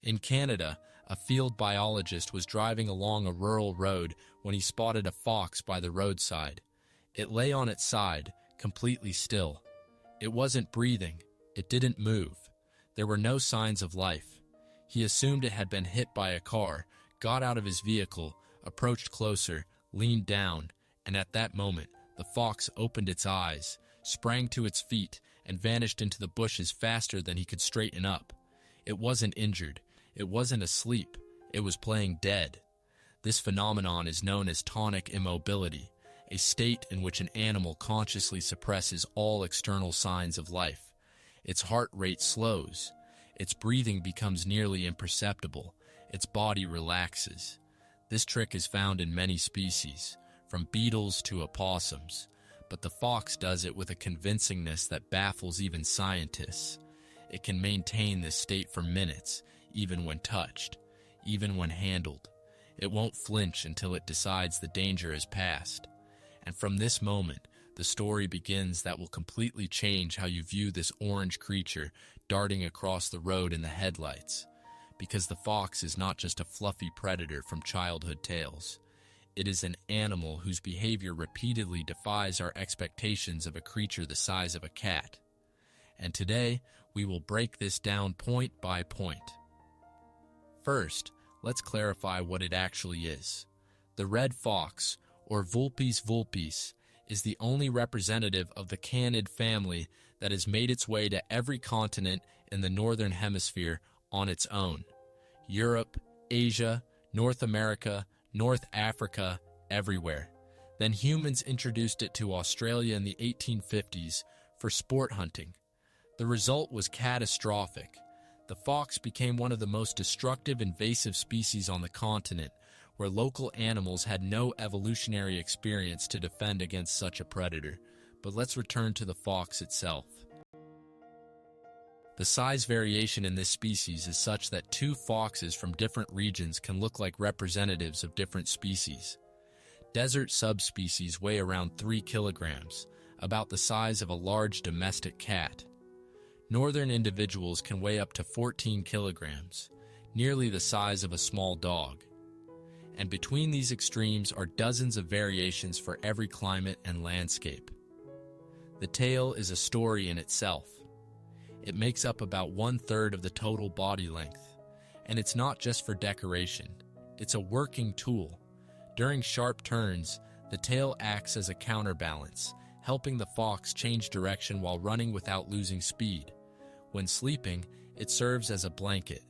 In Canada, a field biologist was driving along a rural road when he spotted a fox by the roadside. It lay on its side, completely still. It wasn't breathing. It didn't move. There were no signs of life. He assumed it had been hit by a car, got out of his vehicle, approached closer, leaned down, and at that moment, the fox opened its eyes, sprang to its feet, and vanished into the bushes faster than he could straighten up. It wasn't injured. It wasn't asleep. It was playing dead. This phenomenon is known as tonic immobility, a state in which an animal consciously suppresses all external signs of life. Its heart rate slows. Its breathing becomes nearly imperceptible. Its body relaxes. This trick is found in many species, from beetles to opossums, but the fox does it with a convincingness that baffles even scientists. It can maintain this state for minutes, even when touched, even when handled. It won't flinch until it decides the danger has passed. And from this moment, the story begins that will completely change how you view this orange creature darting across the road in the headlights. Because the fox is not just a fluffy predator from childhood tales. It is an animal whose behavior repeatedly defies our expectations of a creature the size of a cat. And today, we will break this down point by point. First, let's clarify what it actually is. The red fox, or Vulpes vulpes, is the only representative of the canid family that has made its way to every continent in the northern hemisphere on its own. Europe, Asia, North America, North Africa, everywhere. Then humans introduced it to Australia in the 1850s for sport hunting. The result was catastrophic. The fox became one of the most destructive invasive species on the continent, where local animals had no evolutionary experience to defend against such a predator. But let's return to the fox itself. The size variation in this species is such that two foxes from different regions can look like representatives of different species. Desert subspecies weigh around 3 kilograms, about the size of a large domestic cat. Northern individuals can weigh up to 14 kilograms, nearly the size of a small dog. And between these extremes are dozens of variations for every climate and landscape. The tail is a story in itself. It makes up about 1/3 of the total body length. And it's not just for decoration. It's a working tool. During sharp turns, the tail acts as a counterbalance, helping the fox change direction while running without losing speed. When sleeping, it serves as a blanket.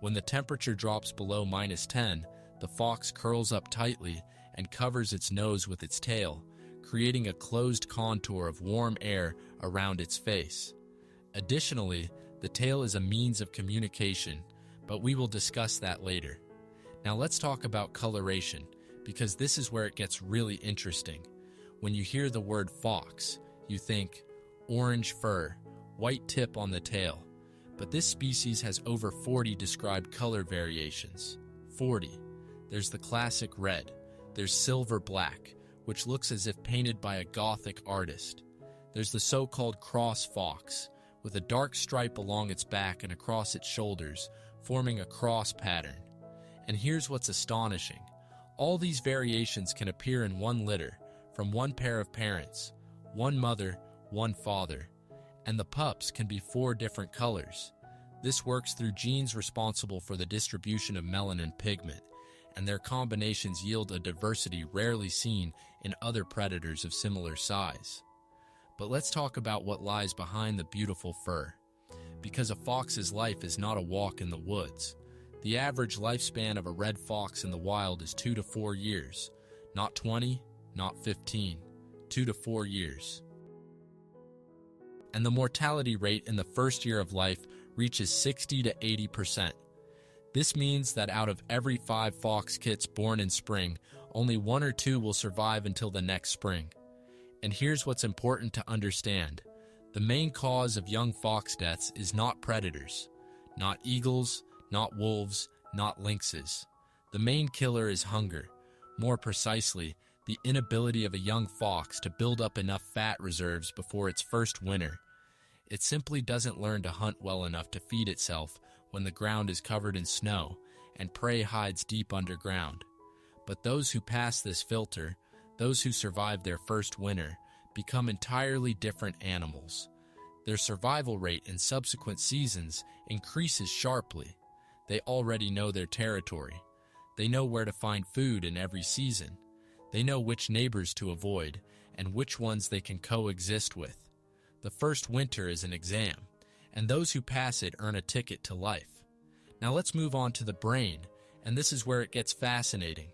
When the temperature drops below -10, the fox curls up tightly and covers its nose with its tail, creating a closed contour of warm air around its face. Additionally, the tail is a means of communication, but we will discuss that later. Now let's talk about coloration, because this is where it gets really interesting. When you hear the word fox, you think orange fur, white tip on the tail, but this species has over 40 described color variations. 40. There's the classic red. There's silver black, which looks as if painted by a Gothic artist. There's the so-called cross fox, with a dark stripe along its back and across its shoulders, forming a cross pattern. And here's what's astonishing. All these variations can appear in one litter, from one pair of parents, one mother, one father. And the pups can be 4 different colors. This works through genes responsible for the distribution of melanin pigment, and their combinations yield a diversity rarely seen in other predators of similar size. But let's talk about what lies behind the beautiful fur. Because a fox's life is not a walk in the woods. The average lifespan of a red fox in the wild is 2 to 4 years. Not 20, not 15, 2 to 4 years. And the mortality rate in the first year of life reaches 60 to 80%. This means that out of every 5 fox kits born in spring, only 1 or 2 will survive until the next spring. And here's what's important to understand. The main cause of young fox deaths is not predators, not eagles, not wolves, not lynxes. The main killer is hunger. More precisely, the inability of a young fox to build up enough fat reserves before its first winter. It simply doesn't learn to hunt well enough to feed itself when the ground is covered in snow and prey hides deep underground. But those who pass this filter, those who survive their first winter, become entirely different animals. Their survival rate in subsequent seasons increases sharply. They already know their territory. They know where to find food in every season. They know which neighbors to avoid and which ones they can coexist with. The first winter is an exam, and those who pass it earn a ticket to life. Now let's move on to the brain, and this is where it gets fascinating.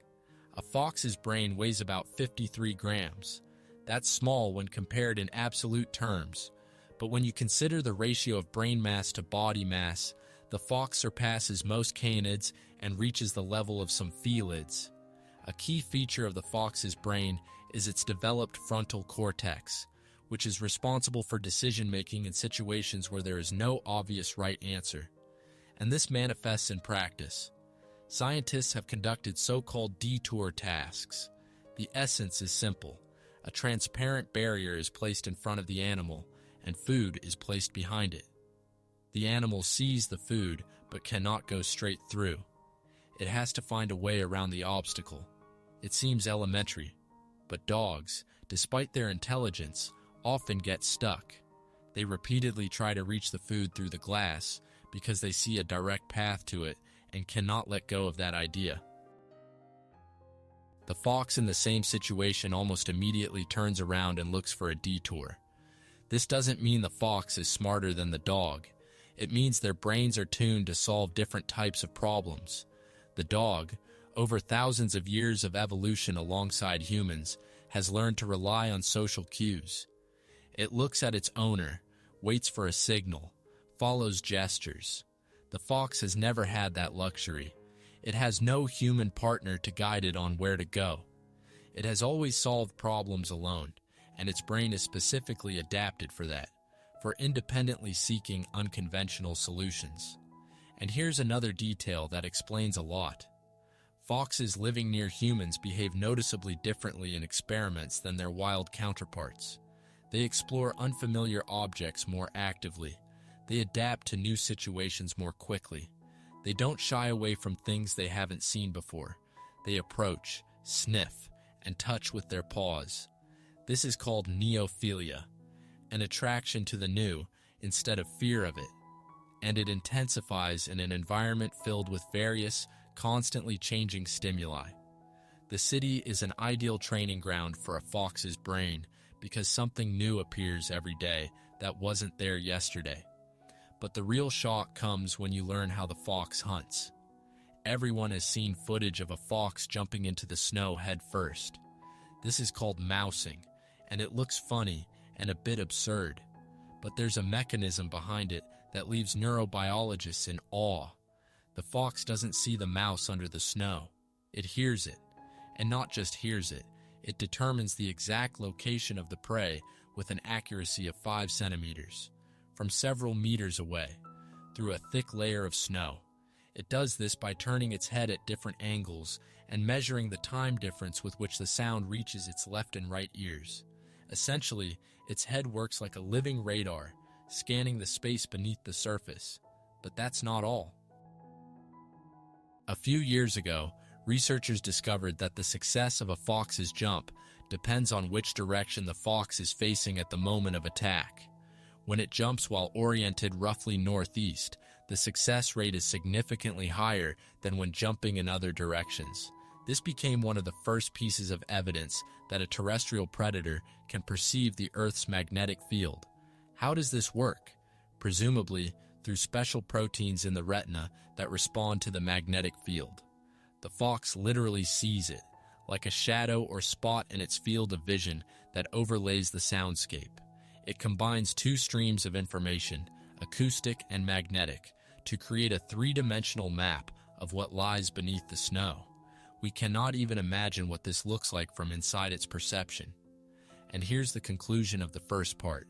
A fox's brain weighs about 53 grams. That's small when compared in absolute terms, but when you consider the ratio of brain mass to body mass, the fox surpasses most canids and reaches the level of some felids. A key feature of the fox's brain is its developed frontal cortex, which is responsible for decision-making in situations where there is no obvious right answer. And this manifests in practice. Scientists have conducted so-called detour tasks. The essence is simple. A transparent barrier is placed in front of the animal, and food is placed behind it. The animal sees the food, but cannot go straight through. It has to find a way around the obstacle. It seems elementary, but dogs, despite their intelligence, often get stuck. They repeatedly try to reach the food through the glass because they see a direct path to it and cannot let go of that idea. The fox in the same situation almost immediately turns around and looks for a detour. This doesn't mean the fox is smarter than the dog. It means their brains are tuned to solve different types of problems. The dog, over thousands of years of evolution alongside humans, has learned to rely on social cues. It looks at its owner, waits for a signal, follows gestures. The fox has never had that luxury. It has no human partner to guide it on where to go. It has always solved problems alone, and its brain is specifically adapted for that, for independently seeking unconventional solutions. And here's another detail that explains a lot. Foxes living near humans behave noticeably differently in experiments than their wild counterparts. They explore unfamiliar objects more actively. They adapt to new situations more quickly. They don't shy away from things they haven't seen before. They approach, sniff, and touch with their paws. This is called neophilia, an attraction to the new instead of fear of it. And it intensifies in an environment filled with various, constantly changing stimuli. The city is an ideal training ground for a fox's brain because something new appears every day that wasn't there yesterday. But the real shock comes when you learn how the fox hunts. Everyone has seen footage of a fox jumping into the snow head first. This is called mousing, and it looks funny and a bit absurd. But there's a mechanism behind it that leaves neurobiologists in awe. The fox doesn't see the mouse under the snow. It hears it. And not just hears it, it determines the exact location of the prey with an accuracy of 5 centimeters, from several meters away, through a thick layer of snow. It does this by turning its head at different angles and measuring the time difference with which the sound reaches its left and right ears. Essentially, its head works like a living radar, scanning the space beneath the surface. But that's not all. A few years ago, researchers discovered that the success of a fox's jump depends on which direction the fox is facing at the moment of attack. When it jumps while oriented roughly northeast, the success rate is significantly higher than when jumping in other directions. This became one of the first pieces of evidence that a terrestrial predator can perceive the Earth's magnetic field. How does this work? Presumably, through special proteins in the retina that respond to the magnetic field. The fox literally sees it, like a shadow or spot in its field of vision that overlays the soundscape. It combines two streams of information, acoustic and magnetic, to create a three-dimensional map of what lies beneath the snow. We cannot even imagine what this looks like from inside its perception. And here's the conclusion of the first part.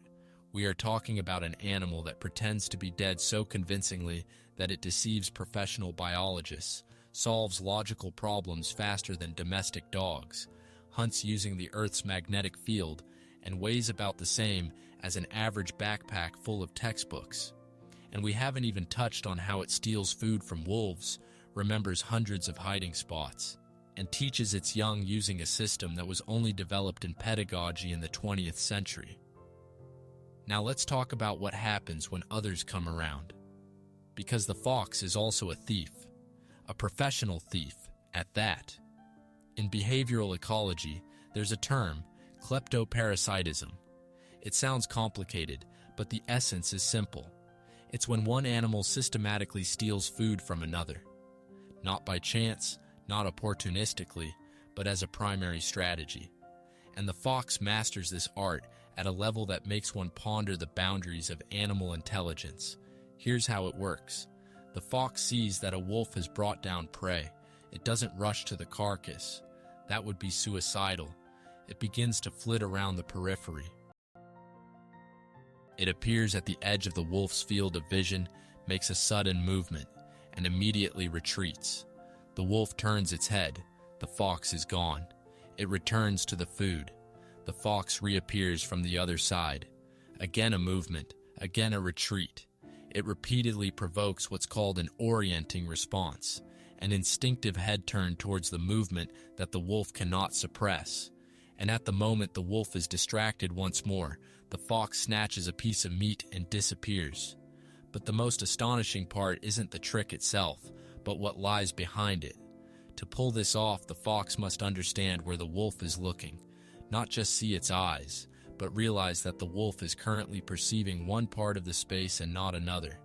We are talking about an animal that pretends to be dead so convincingly that it deceives professional biologists, solves logical problems faster than domestic dogs, hunts using the Earth's magnetic field, and weighs about the same as an average backpack full of textbooks. And we haven't even touched on how it steals food from wolves, remembers hundreds of hiding spots, and teaches its young using a system that was only developed in pedagogy in the 20th century. Now let's talk about what happens when others come around. Because the fox is also a thief, a professional thief at that. In behavioral ecology, there's a term, kleptoparasitism. It sounds complicated, but the essence is simple. It's when one animal systematically steals food from another. Not by chance, not opportunistically, but as a primary strategy. And the fox masters this art at a level that makes one ponder the boundaries of animal intelligence. Here's how it works. The fox sees that a wolf has brought down prey. It doesn't rush to the carcass. That would be suicidal. It begins to flit around the periphery. It appears at the edge of the wolf's field of vision, makes a sudden movement, and immediately retreats. The wolf turns its head. The fox is gone. It returns to the food. The fox reappears from the other side. Again a movement, again a retreat. It repeatedly provokes what's called an orienting response, an instinctive head turn towards the movement that the wolf cannot suppress. And at the moment the wolf is distracted once more, the fox snatches a piece of meat and disappears. But the most astonishing part isn't the trick itself, but what lies behind it. To pull this off, the fox must understand where the wolf is looking, not just see its eyes, but realize that the wolf is currently perceiving one part of the space and not another.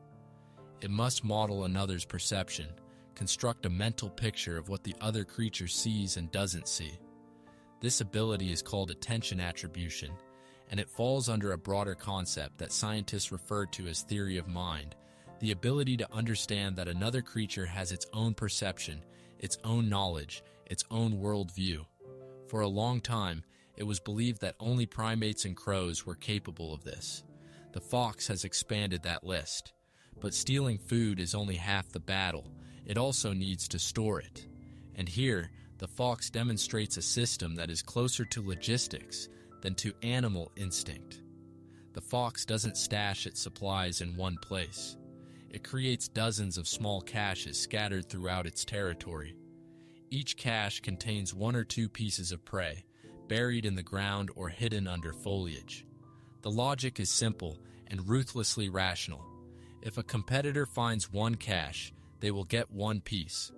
It must model another's perception, construct a mental picture of what the other creature sees and doesn't see. This ability is called attention attribution, and it falls under a broader concept that scientists refer to as theory of mind, the ability to understand that another creature has its own perception, its own knowledge, its own worldview. For a long time, it was believed that only primates and crows were capable of this. The fox has expanded that list. But stealing food is only half the battle. It also needs to store it. And here, the fox demonstrates a system that is closer to logistics than to animal instinct. The fox doesn't stash its supplies in one place. It creates dozens of small caches scattered throughout its territory. Each cache contains one or two pieces of prey, buried in the ground or hidden under foliage. The logic is simple and ruthlessly rational. If a competitor finds one cache, they will get one piece.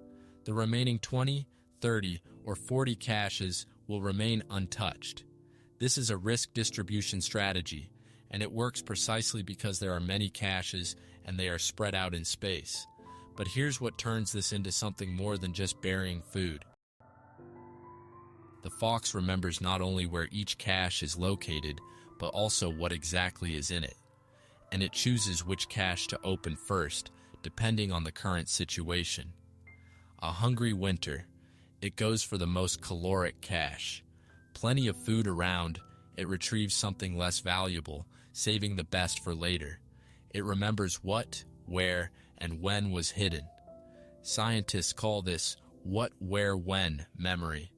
The remaining 20, 30, or 40 caches will remain untouched. This is a risk distribution strategy, and it works precisely because there are many caches and they are spread out in space. But here's what turns this into something more than just burying food. The fox remembers not only where each cache is located, but also what exactly is in it. And it chooses which cache to open first, depending on the current situation. A hungry winter, it goes for the most caloric cache. Plenty of food around, it retrieves something less valuable, saving the best for later. It remembers what, where, and when was hidden. Scientists call this what, where, when memory,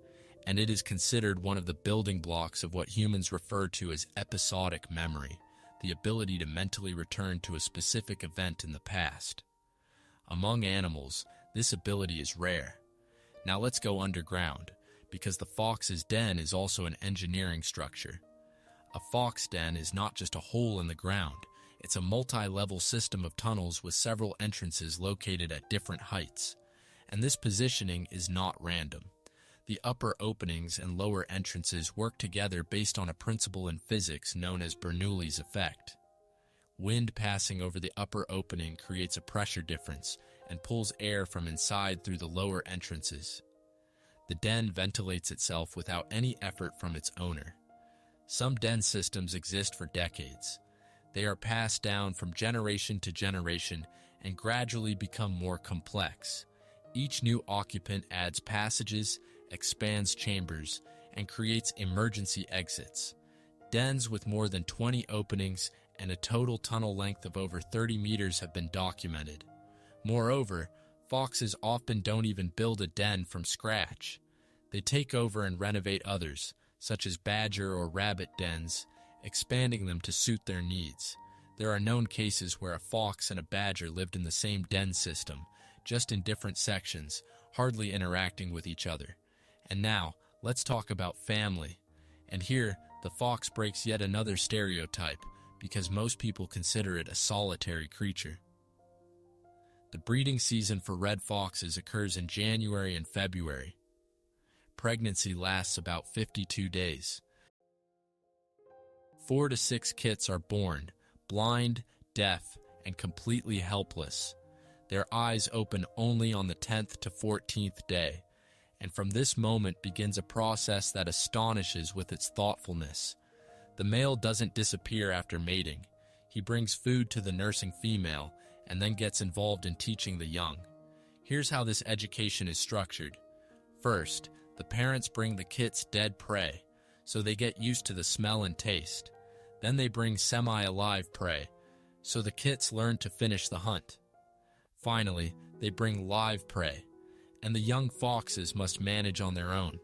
and it is considered one of the building blocks of what humans refer to as episodic memory, the ability to mentally return to a specific event in the past. Among animals, this ability is rare. Now let's go underground, because the fox's den is also an engineering structure. A fox den is not just a hole in the ground. It's a multi-level system of tunnels with several entrances located at different heights. And this positioning is not random. The upper openings and lower entrances work together based on a principle in physics known as Bernoulli's effect. Wind passing over the upper opening creates a pressure difference and pulls air from inside through the lower entrances. The den ventilates itself without any effort from its owner. Some den systems exist for decades. They are passed down from generation to generation and gradually become more complex. Each new occupant adds passages, expands chambers, and creates emergency exits. Dens with more than 20 openings and a total tunnel length of over 30 meters have been documented. Moreover, foxes often don't even build a den from scratch. They take over and renovate others, such as badger or rabbit dens, expanding them to suit their needs. There are known cases where a fox and a badger lived in the same den system, just in different sections, hardly interacting with each other. And now, let's talk about family. And here, the fox breaks yet another stereotype, because most people consider it a solitary creature. The breeding season for red foxes occurs in January and February. Pregnancy lasts about 52 days. 4 to 6 kits are born, blind, deaf, and completely helpless. Their eyes open only on the 10th to 14th day, and from this moment begins a process that astonishes with its thoughtfulness. The male doesn't disappear after mating. He brings food to the nursing female and then gets involved in teaching the young. Here's how this education is structured. First, the parents bring the kits dead prey, so they get used to the smell and taste. Then they bring semi-alive prey, so the kits learn to finish the hunt. Finally, they bring live prey, and the young foxes must manage on their own.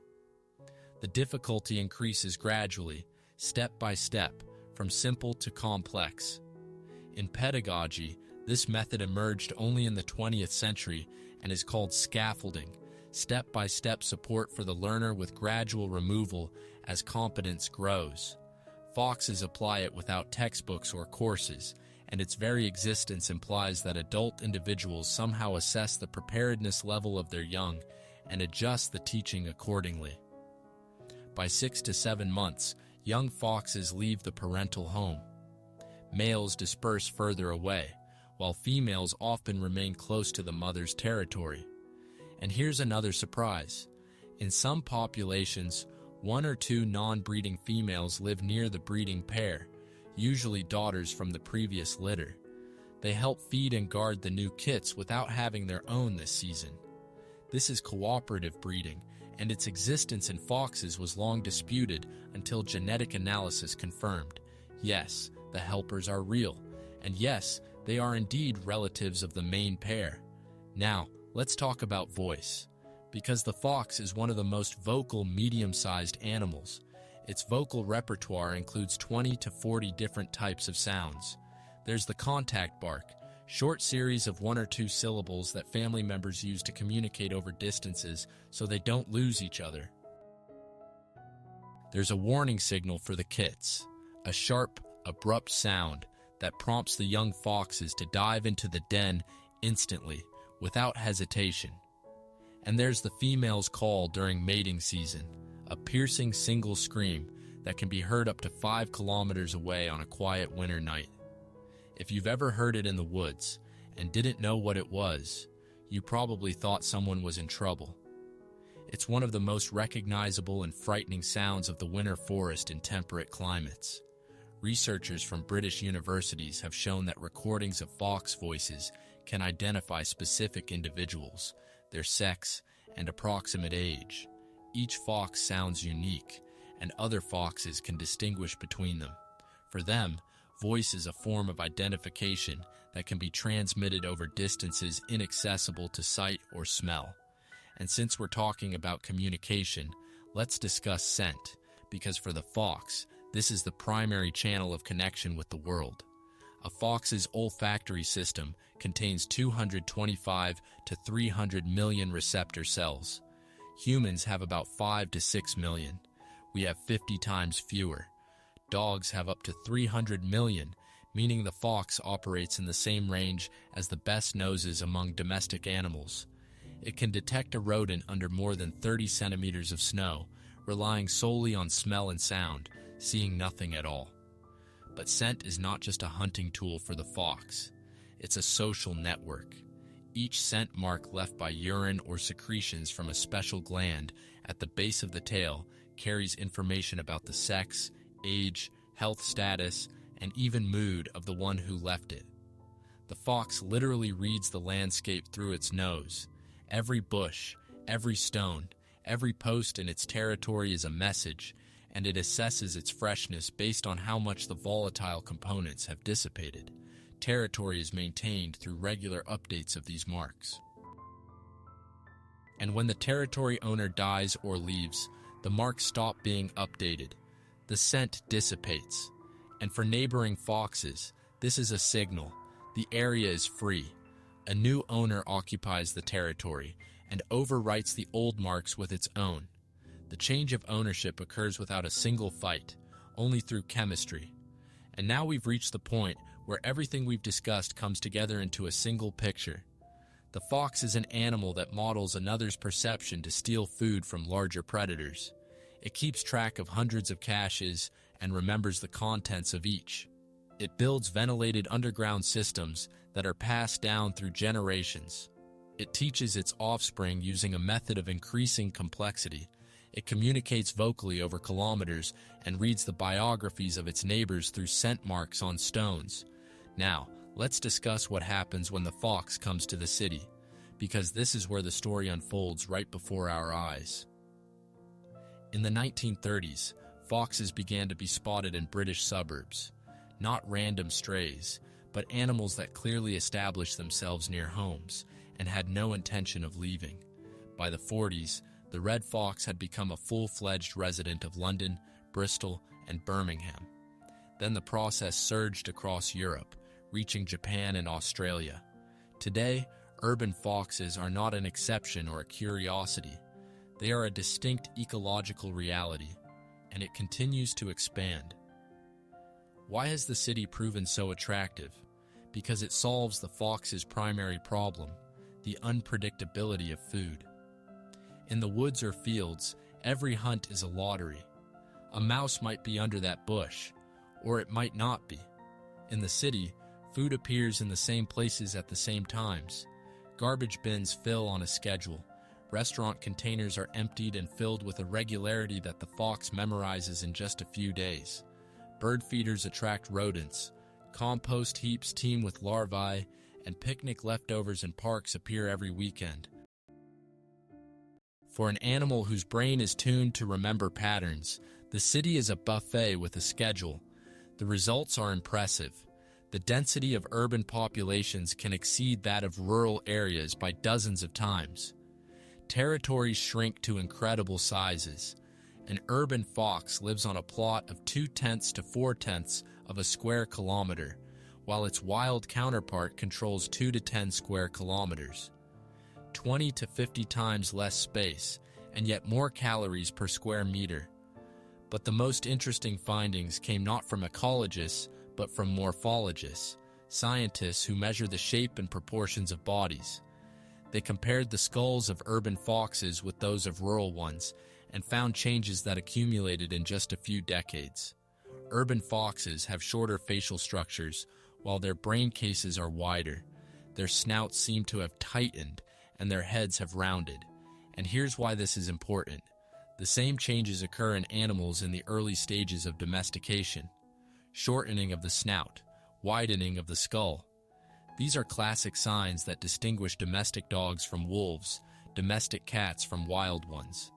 The difficulty increases gradually, step by step, from simple to complex. In pedagogy, this method emerged only in the 20th century and is called scaffolding, step-by-step support for the learner with gradual removal as competence grows. Foxes apply it without textbooks or courses, and its very existence implies that adult individuals somehow assess the preparedness level of their young and adjust the teaching accordingly. By 6 to 7 months, young foxes leave the parental home. Males disperse further away, while females often remain close to the mother's territory. And here's another surprise. In some populations, 1 or 2 non-breeding females live near the breeding pair, usually daughters from the previous litter. They help feed and guard the new kits without having their own this season. This is cooperative breeding, and its existence in foxes was long disputed until genetic analysis confirmed. Yes, the helpers are real, and yes, they are indeed relatives of the main pair. Now, let's talk about voice. Because the fox is one of the most vocal medium-sized animals. Its vocal repertoire includes 20 to 40 different types of sounds. There's the contact bark, short series of 1 or 2 syllables that family members use to communicate over distances so they don't lose each other. There's a warning signal for the kits, a sharp, abrupt sound that prompts the young foxes to dive into the den instantly, without hesitation. And there's the female's call during mating season, a piercing single scream that can be heard up to 5 kilometers away on a quiet winter night. If you've ever heard it in the woods and didn't know what it was, you probably thought someone was in trouble. It's one of the most recognizable and frightening sounds of the winter forest in temperate climates. Researchers from British universities have shown that recordings of fox voices can identify specific individuals, their sex, and approximate age. Each fox sounds unique, and other foxes can distinguish between them. For them, voice is a form of identification that can be transmitted over distances inaccessible to sight or smell. And since we're talking about communication, let's discuss scent, because for the fox, this is the primary channel of connection with the world. A fox's olfactory system contains 225 to 300 million receptor cells. Humans have about 5 to 6 million. We have 50 times fewer. Dogs have up to 300 million, meaning the fox operates in the same range as the best noses among domestic animals. It can detect a rodent under more than 30 centimeters of snow, relying solely on smell and sound, seeing nothing at all. But scent is not just a hunting tool for the fox. It's a social network. Each scent mark left by urine or secretions from a special gland at the base of the tail carries information about the sex, age, health status, and even mood of the one who left it. The fox literally reads the landscape through its nose. Every bush, every stone, every post in its territory is a message, and it assesses its freshness based on how much the volatile components have dissipated. Territory is maintained through regular updates of these marks. And when the territory owner dies or leaves, the marks stop being updated. The scent dissipates. And for neighboring foxes, This is a signal. The area is free. A new owner occupies the territory and overwrites the old marks with its own. The change of ownership occurs without a single fight, only through chemistry. And now we've reached the point where everything we've discussed comes together into a single picture. The fox is an animal that models another's perception to steal food from larger predators. It keeps track of hundreds of caches and remembers the contents of each. It builds ventilated underground systems that are passed down through generations. It teaches its offspring using a method of increasing complexity. It communicates vocally over kilometers and reads the biographies of its neighbors through scent marks on stones. Now, let's discuss what happens when the fox comes to the city, because this is where the story unfolds right before our eyes. In the 1930s, foxes began to be spotted in British suburbs. Not random strays, but animals that clearly established themselves near homes and had no intention of leaving. By the 40s, the red fox had become a full-fledged resident of London, Bristol, and Birmingham. Then the process surged across Europe, reaching Japan and Australia. Today, urban foxes are not an exception or a curiosity. They are a distinct ecological reality, and it continues to expand. Why has the city proven so attractive? Because it solves the fox's primary problem, the unpredictability of food. In the woods or fields, every hunt is a lottery. A mouse might be under that bush, or it might not be. In the city, food appears in the same places at the same times. Garbage bins fill on a schedule. Restaurant containers are emptied and filled with a regularity that the fox memorizes in just a few days. Bird feeders attract rodents. Compost heaps teem with larvae, and picnic leftovers in parks appear every weekend. For an animal whose brain is tuned to remember patterns, the city is a buffet with a schedule. The results are impressive. The density of urban populations can exceed that of rural areas by dozens of times. Territories shrink to incredible sizes. An urban fox lives on a plot of 2/10 to 4/10 of a square kilometer, while its wild counterpart controls 2 to 10 square kilometers. 20 to 50 times less space, and yet more calories per square meter. But the most interesting findings came not from ecologists, but from morphologists, scientists who measure the shape and proportions of bodies. They compared the skulls of urban foxes with those of rural ones, and found changes that accumulated in just a few decades. Urban foxes have shorter facial structures, while their brain cases are wider. Their snouts seem to have tightened, and their heads have rounded. And here's why this is important. The same changes occur in animals in the early stages of domestication. Shortening of the snout, widening of the skull. These are classic signs that distinguish domestic dogs from wolves, domestic cats from wild ones.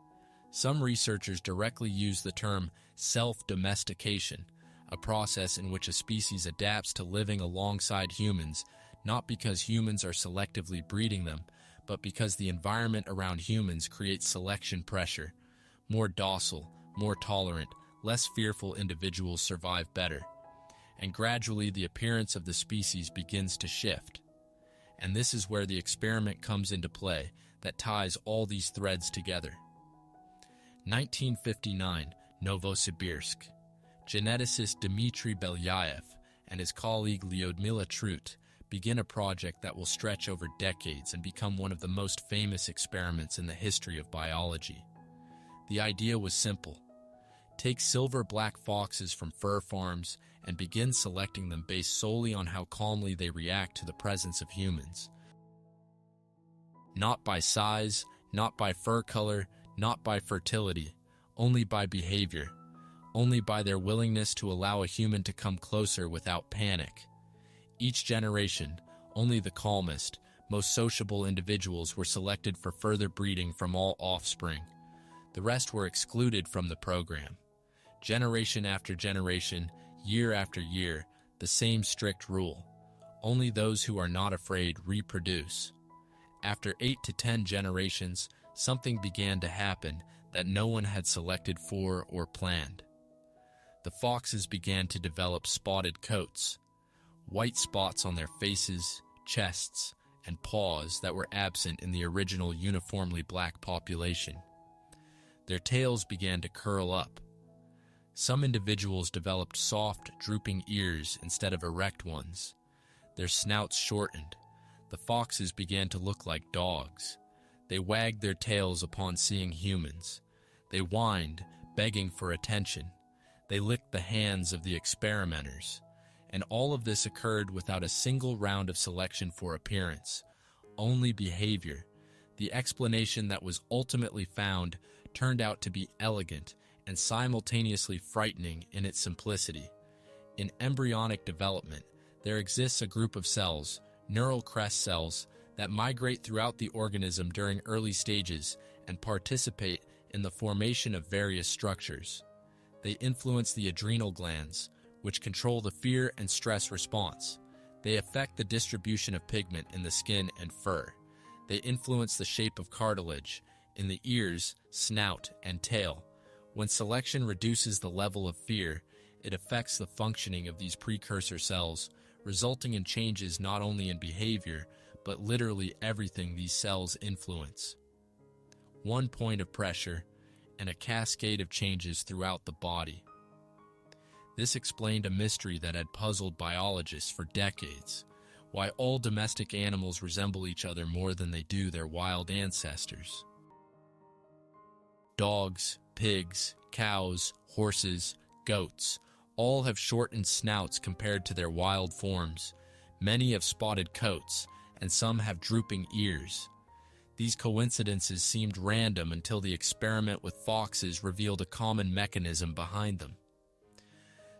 Some researchers directly use the term self-domestication, a process in which a species adapts to living alongside humans, not because humans are selectively breeding them, but because the environment around humans creates selection pressure. More docile, more tolerant, less fearful individuals survive better. And gradually the appearance of the species begins to shift. And this is where the experiment comes into play that ties all these threads together. 1959, Novosibirsk. Geneticist Dmitry Belyaev and his colleague Lyudmila Trut begin a project that will stretch over decades and become one of the most famous experiments in the history of biology. The idea was simple. Take silver black foxes from fur farms and begin selecting them based solely on how calmly they react to the presence of humans. Not by size, not by fur color, not by fertility, only by behavior, only by their willingness to allow a human to come closer without panic. Each generation, only the calmest, most sociable individuals were selected for further breeding from all offspring. The rest were excluded from the program. Generation after generation, year after year, the same strict rule. Only those who are not afraid reproduce. After 8 to 10 generations, something began to happen that no one had selected for or planned. The foxes began to develop spotted coats. white spots on their faces, chests, and paws that were absent in the original uniformly black population. Their tails began to curl up. Some individuals developed soft, drooping ears instead of erect ones. Their snouts shortened. The foxes began to look like dogs. They wagged their tails upon seeing humans. They whined, begging for attention. They licked the hands of the experimenters. And all of this occurred without a single round of selection for appearance. Only behavior. The explanation that was ultimately found turned out to be elegant and simultaneously frightening in its simplicity. In embryonic development, there exists a group of cells, neural crest cells, that migrate throughout the organism during early stages and participate in the formation of various structures. They influence the adrenal glands, which control the fear and stress response. They affect the distribution of pigment in the skin and fur. They influence the shape of cartilage in the ears, snout, and tail. When selection reduces the level of fear, it affects the functioning of these precursor cells, resulting in changes not only in behavior, but literally everything these cells influence. One point of pressure, and a cascade of changes throughout the body. This explained a mystery that had puzzled biologists for decades: why all domestic animals resemble each other more than they do their wild ancestors. Dogs, pigs, cows, horses, goats, all have shortened snouts compared to their wild forms. Many have spotted coats, and some have drooping ears. These coincidences seemed random until the experiment with foxes revealed a common mechanism behind them.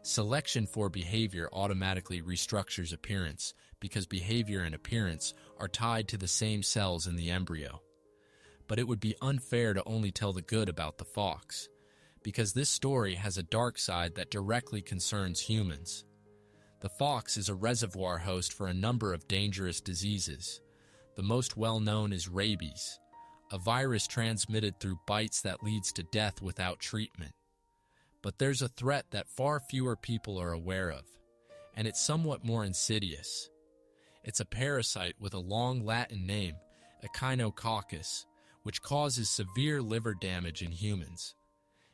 Selection for behavior automatically restructures appearance because behavior and appearance are tied to the same cells in the embryo. But it would be unfair to only tell the good about the fox, because this story has a dark side that directly concerns humans. The fox is a reservoir host for a number of dangerous diseases. The most well-known is rabies, a virus transmitted through bites that leads to death without treatment. But there's a threat that far fewer people are aware of, and it's somewhat more insidious. It's a parasite with a long Latin name, Echinococcus, which causes severe liver damage in humans.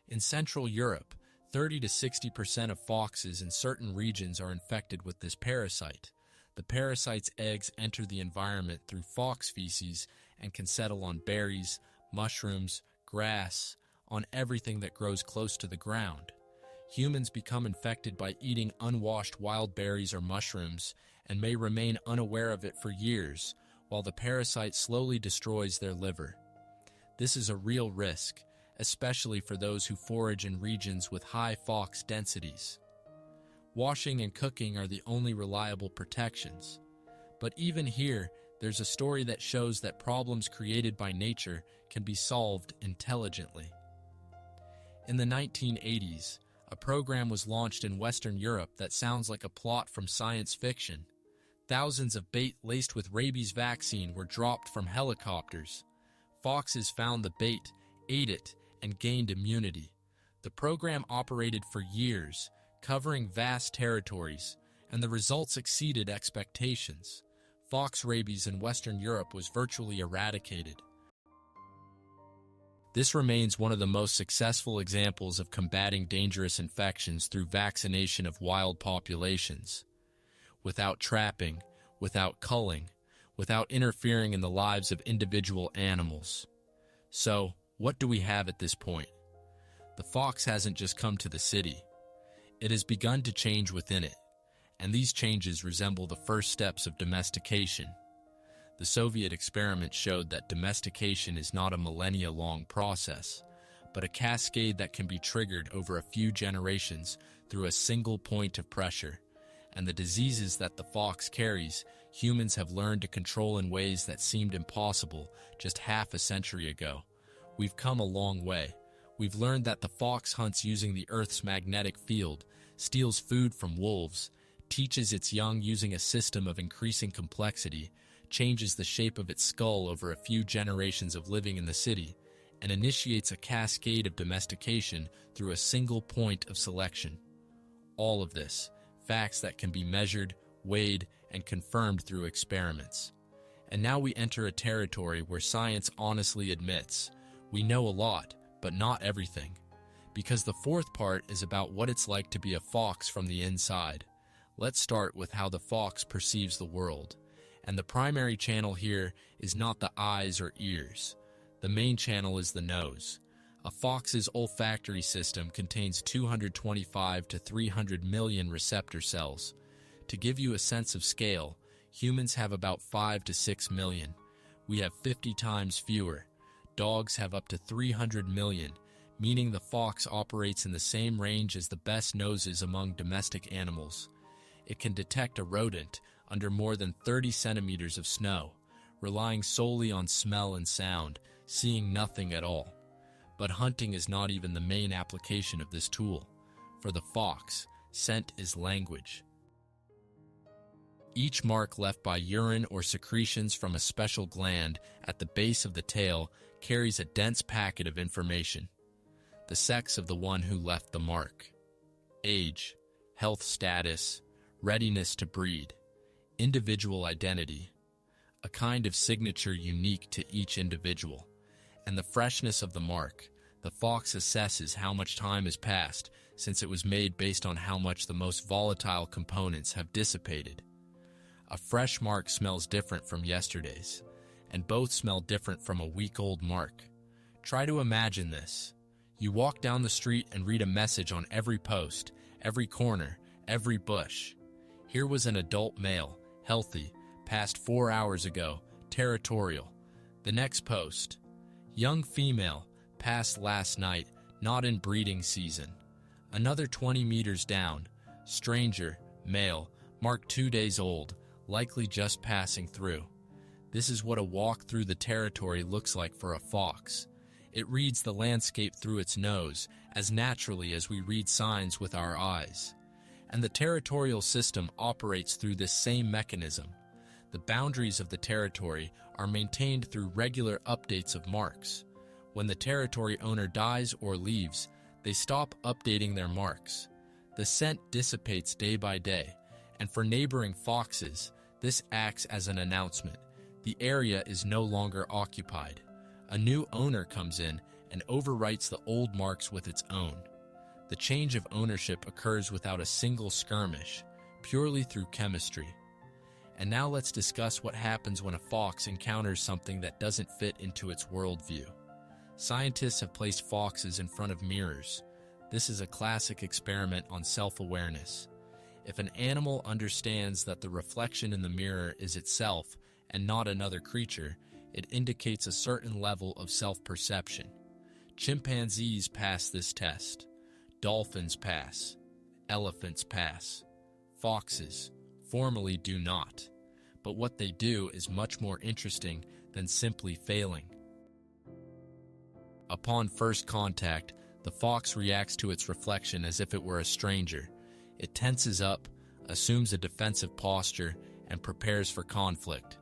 In Central Europe, 30 to 60% of foxes in certain regions are infected with this parasite. The parasite's eggs enter the environment through fox feces and can settle on berries, mushrooms, grass, on everything that grows close to the ground. Humans become infected by eating unwashed wild berries or mushrooms and may remain unaware of it for years, while the parasite slowly destroys their liver. This is a real risk, especially for those who forage in regions with high fox densities. Washing and cooking are the only reliable protections. But even here, there's a story that shows that problems created by nature can be solved intelligently. In the 1980s, a program was launched in Western Europe that sounds like a plot from science fiction. Thousands of bait laced with rabies vaccine were dropped from helicopters. Foxes found the bait, ate it, and gained immunity. The program operated for years, covering vast territories, and the results exceeded expectations. Fox rabies in Western Europe was virtually eradicated. This remains one of the most successful examples of combating dangerous infections through vaccination of wild populations. Without trapping, without culling, without interfering in the lives of individual animals. So, what do we have at this point? The fox hasn't just come to the city. It has begun to change within it, and these changes resemble the first steps of domestication. The Soviet experiment showed that domestication is not a millennia-long process, but a cascade that can be triggered over a few generations through a single point of pressure. And the diseases that the fox carries, humans have learned to control in ways that seemed impossible just half a century ago. We've come a long way. We've learned that the fox hunts using the Earth's magnetic field, steals food from wolves, teaches its young using a system of increasing complexity, changes the shape of its skull over a few generations of living in the city, and initiates a cascade of domestication through a single point of selection. All of this, facts that can be measured, weighed, and confirmed through experiments. And now we enter a territory where science honestly admits we know a lot, but not everything. Because the fourth part is about what it's like to be a fox from the inside. Let's start with how the fox perceives the world. And the primary channel here is not the eyes or ears. The main channel is the nose. A fox's olfactory system contains 225 to 300 million receptor cells. To give you a sense of scale, humans have about 5 to 6 million. We have 50 times fewer. Dogs have up to 300 million, meaning the fox operates in the same range as the best noses among domestic animals. It can detect a rodent under more than 30 centimeters of snow, relying solely on smell and sound, seeing nothing at all. But hunting is not even the main application of this tool. For the fox, scent is language. Each mark left by urine or secretions from a special gland at the base of the tail carries a dense packet of information. The sex of the one who left the mark, age, health status, readiness to breed, individual identity, a kind of signature unique to each individual, and the freshness of the mark. The fox assesses how much time has passed since it was made based on how much the most volatile components have dissipated. A fresh mark smells different from yesterday's, and both smell different from a week-old mark. Try to imagine this. You walk down the street and read a message on every post, every corner, every bush. Here was an adult male, healthy, passed 4 hours ago, territorial. The next post, young female, passed last night, not in breeding season. Another 20 meters down, stranger, male, marked 2 days old, likely just passing through. This is what a walk through the territory looks like for a fox. It reads the landscape through its nose as naturally as we read signs with our eyes. And the territorial system operates through this same mechanism. The boundaries of the territory are maintained through regular updates of marks. When the territory owner dies or leaves, they stop updating their marks. The scent dissipates day by day, and for neighboring foxes, this acts as an announcement. The area is no longer occupied. A new owner comes in and overwrites the old marks with its own. The change of ownership occurs without a single skirmish, purely through chemistry. And now let's discuss what happens when a fox encounters something that doesn't fit into its worldview. Scientists have placed foxes in front of mirrors. This is a classic experiment on self-awareness. If an animal understands that the reflection in the mirror is itself and not another creature, it indicates a certain level of self-perception. Chimpanzees pass this test. Dolphins pass. Elephants pass. Foxes formally do not. But what they do is much more interesting than simply failing. Upon first contact, the fox reacts to its reflection as if it were a stranger. It tenses up, assumes a defensive posture, and prepares for conflict.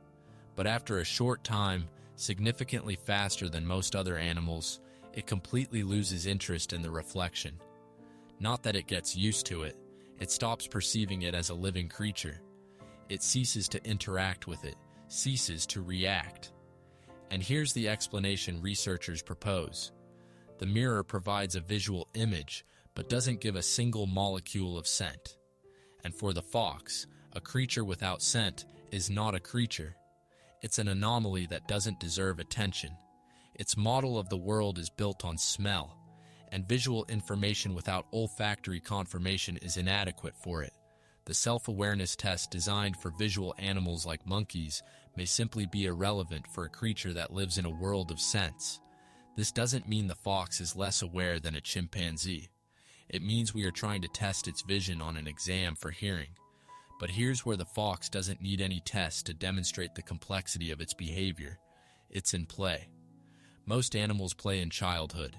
But after a short time, significantly faster than most other animals, it completely loses interest in the reflection. Not that it gets used to it, it stops perceiving it as a living creature. It ceases to interact with it, ceases to react. And here's the explanation researchers propose. The mirror provides a visual image, but doesn't give a single molecule of scent. And for the fox, a creature without scent is not a creature. It's an anomaly that doesn't deserve attention. Its model of the world is built on smell, and visual information without olfactory confirmation is inadequate for it. The self-awareness test designed for visual animals like monkeys may simply be irrelevant for a creature that lives in a world of scents. This doesn't mean the fox is less aware than a chimpanzee. It means we are trying to test its vision on an exam for hearing. But here's where the fox doesn't need any tests to demonstrate the complexity of its behavior. It's in play. Most animals play in childhood.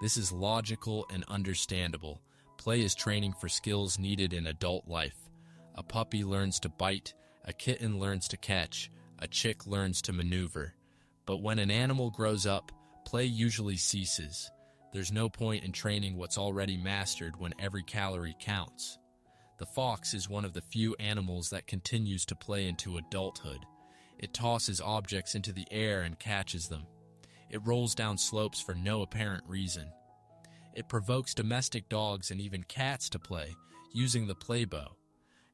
This is logical and understandable. Play is training for skills needed in adult life. A puppy learns to bite, a kitten learns to catch, a chick learns to maneuver. But when an animal grows up, play usually ceases. There's no point in training what's already mastered when every calorie counts. The fox is one of the few animals that continues to play into adulthood. It tosses objects into the air and catches them. It rolls down slopes for no apparent reason. It provokes domestic dogs and even cats to play, using the play bow,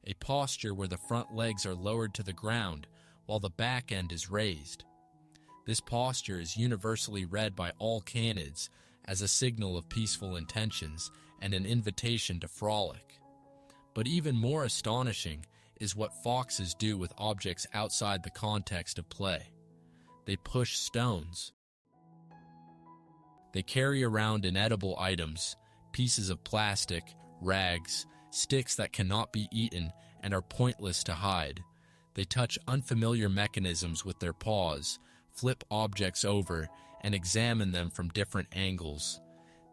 a posture where the front legs are lowered to the ground while the back end is raised. This posture is universally read by all canids as a signal of peaceful intentions and an invitation to frolic. But even more astonishing is what foxes do with objects outside the context of play. They push stones. They carry around inedible items, pieces of plastic, rags, sticks that cannot be eaten and are pointless to hide. They touch unfamiliar mechanisms with their paws, flip objects over, and examine them from different angles.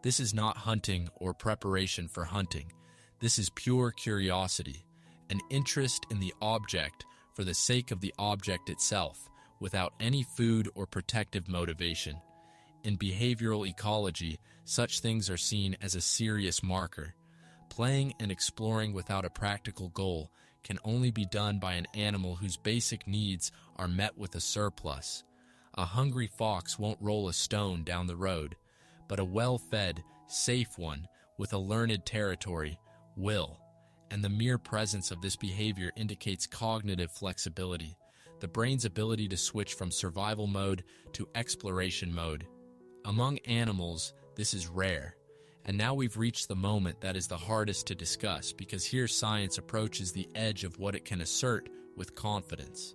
This is not hunting or preparation for hunting. This is pure curiosity, an interest in the object for the sake of the object itself, without any food or protective motivation. In behavioral ecology, such things are seen as a serious marker. Playing and exploring without a practical goal can only be done by an animal whose basic needs are met with a surplus. A hungry fox won't roll a stone down the road, but a well-fed, safe one with a learned territory will. And the mere presence of this behavior indicates cognitive flexibility, the brain's ability to switch from survival mode to exploration mode. Among animals, this is rare. And now we've reached the moment that is the hardest to discuss, because here science approaches the edge of what it can assert with confidence.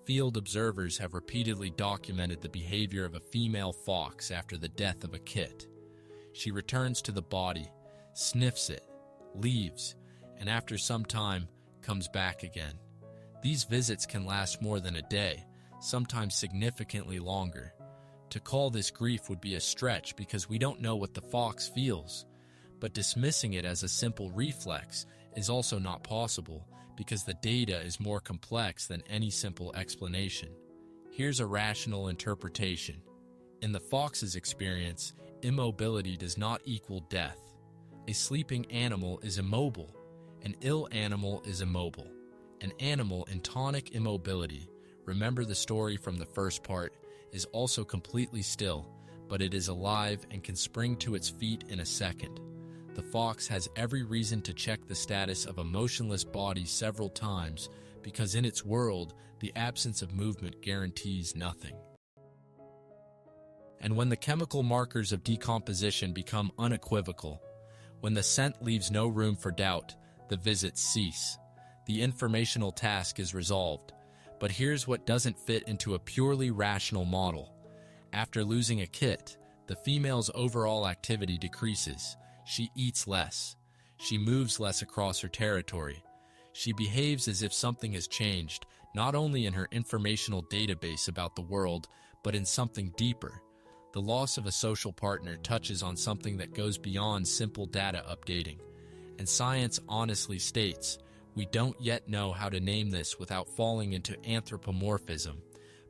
Field observers have repeatedly documented the behavior of a female fox after the death of a kit. She returns to the body, sniffs it, leaves, and after some time comes back again. These visits can last more than a day, sometimes significantly longer. To call this grief would be a stretch because we don't know what the fox feels, but dismissing it as a simple reflex is also not possible because the data is more complex than any simple explanation. Here's a rational interpretation. In the fox's experience, immobility does not equal death. A sleeping animal is immobile. An ill animal is immobile. An animal in tonic immobility, remember the story from the first part, is also completely still, but it is alive and can spring to its feet in a second. The fox has every reason to check the status of a motionless body several times because in its world, the absence of movement guarantees nothing. And when the chemical markers of decomposition become unequivocal, when the scent leaves no room for doubt, the visits cease. The informational task is resolved. But here's what doesn't fit into a purely rational model. After losing a kit, the female's overall activity decreases. She eats less. She moves less across her territory. She behaves as if something has changed, not only in her informational database about the world, but in something deeper. The loss of a social partner touches on something that goes beyond simple data updating. And science honestly states, we don't yet know how to name this without falling into anthropomorphism,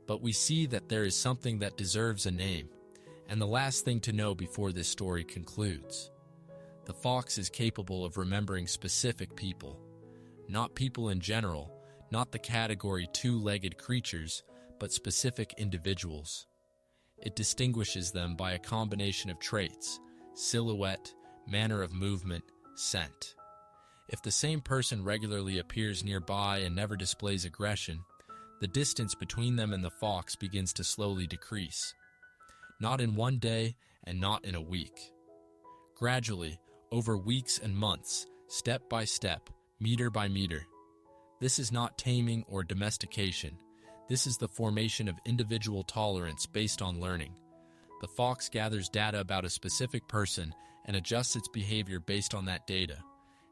but we see that there is something that deserves a name. And the last thing to know before this story concludes. The fox is capable of remembering specific people. Not people in general, not the category two-legged creatures, but specific individuals. It distinguishes them by a combination of traits, silhouette, manner of movement, scent. If the same person regularly appears nearby and never displays aggression, the distance between them and the fox begins to slowly decrease. Not in one day and not in a week. Gradually, over weeks and months, step by step, meter by meter. This is not taming or domestication. This is the formation of individual tolerance based on learning. The fox gathers data about a specific person and adjusts its behavior based on that data.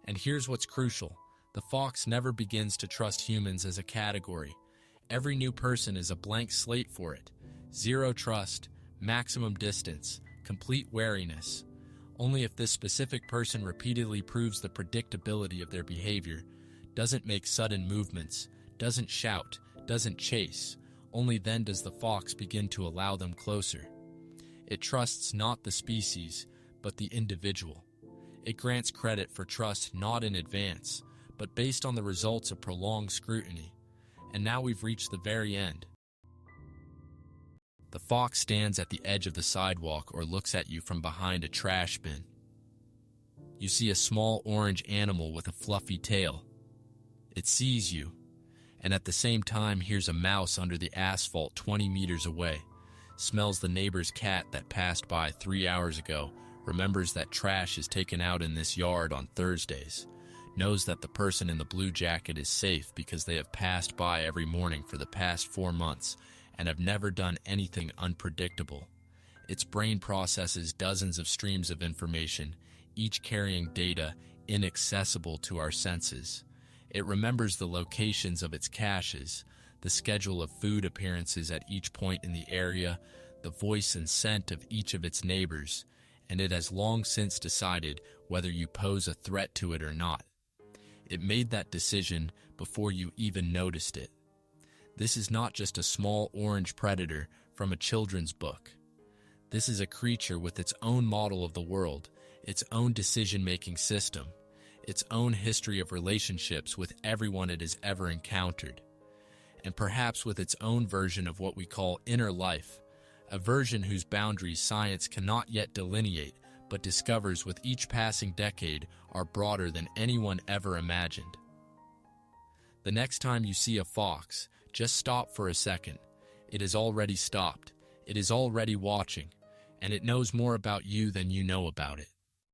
And here's what's crucial. The fox never begins to trust humans as a category. Every new person is a blank slate for it. Zero trust, maximum distance, complete wariness. Only if this specific person repeatedly proves the predictability of their behavior, doesn't make sudden movements, doesn't shout, doesn't chase, only then does the fox begin to allow them closer. It trusts not the species, but the individual. It grants credit for trust not in advance, but based on the results of prolonged scrutiny. And now we've reached the very end. The fox stands at the edge of the sidewalk or looks at you from behind a trash bin. You see a small orange animal with a fluffy tail. It sees you, and at the same time hears a mouse under the asphalt 20 meters away, smells the neighbor's cat that passed by 3 hours ago, remembers that trash is taken out in this yard on Thursdays, knows that the person in the blue jacket is safe because they have passed by every morning for the past 4 months and have never done anything unpredictable. Its brain processes dozens of streams of information, each carrying data inaccessible to our senses. It remembers the locations of its caches, the schedule of food appearances at each point in the area, the voice and scent of each of its neighbors, and it has long since decided whether you pose a threat to it or not. It made that decision before you even noticed it. This is not just a small orange predator from a children's book. This is a creature with its own model of the world, its own decision-making system, its own history of relationships with everyone it has ever encountered, and perhaps with its own version of what we call inner life, a version whose boundaries science cannot yet delineate, but discovers with each passing decade are broader than anyone ever imagined. The next time you see a fox, just stop for a second. It has already stopped. It is already watching, and it knows more about you than you know about it.